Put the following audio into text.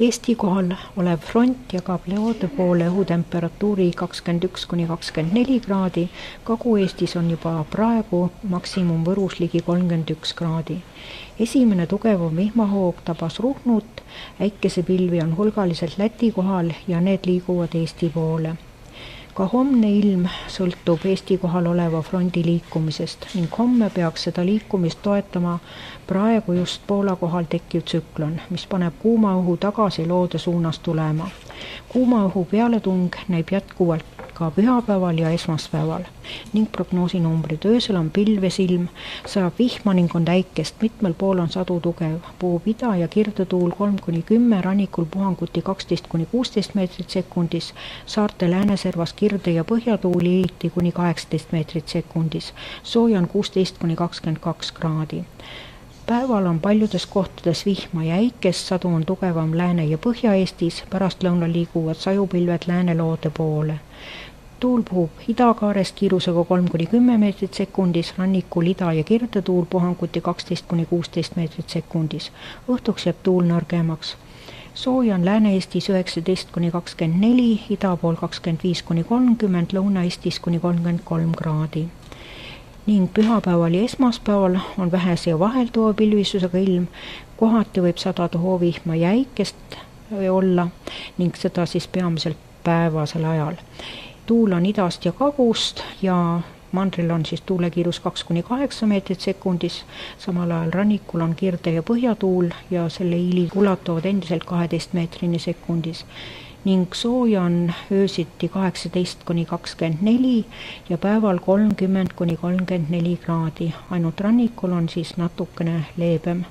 Eesti kohal olev front jagab leode poole õhutemperatuuri 21–24 kraadi, Kagu-Eestis on juba praegu maksimum Võrus ligi 31 kraadi. Esimene tugevam vihmahoog tabas Ruhnut, äikesepilvi on hulgaliselt Läti kohal ja need liiguvad Eesti poole. Ka homne ilm sõltub Eesti kohal oleva frondi liikumisest ning homme peaks seda liikumist toetama praegu just Poola kohal tekkiv tsüklon, mis paneb kuuma õhu tagasi loode suunas tulema. Kuuma õhu pealetung näib jätkuvalt ka pühapäeval ja esmaspäeval ning prognoosinumbrid. Öösel on pilvesilm, sajab vihma ning on äikest, mitmel pool on sadu tugev. Puhub ida- ja kirdetuul 3–10, rannikul puhanguti 12–16 meetrit sekundis, saarte lääneservas kirde- ja põhjatuul iliti kuni 18 meetrit sekundis. Sooja on 16–22 kraadi. Päeval on paljudes kohtades vihma ja äikest, sadu on tugevam Lääne- ja Põhja-Eestis, pärastlõunal liiguvad sajupilved lääneloode poole. Tuul puhub idakaarest kiirusega 3–10 meetrit sekundis, rannikul ida- ja kirdetuul puhanguti 12–16 meetrit sekundis. Õhtuks jääb tuul nõrgemaks. Sooja on Lääne-Eestis 19–24, ida pool 25–30, Lõuna-Eestis kuni 33 kraadi. Ning pühapäeval ja esmaspäeval on vähese ja vahelduva pilvisusega ilm, kohati võib sadada hoovihma ja äikest olla ning seda siis peamiselt päevasel ajal. Tuul on idast ja kagust ja mandril on siis tuulekiirus 2–8 meetrit sekundis, samal ajal rannikul on kirde- ja põhjatuul ja selle hiilid ulatuvad endiselt 12 meetrini sekundis. Ning sooja on öösiti 18–24 ja päeval 30–34 kraadi, ainult rannikul on siis natukene leebem.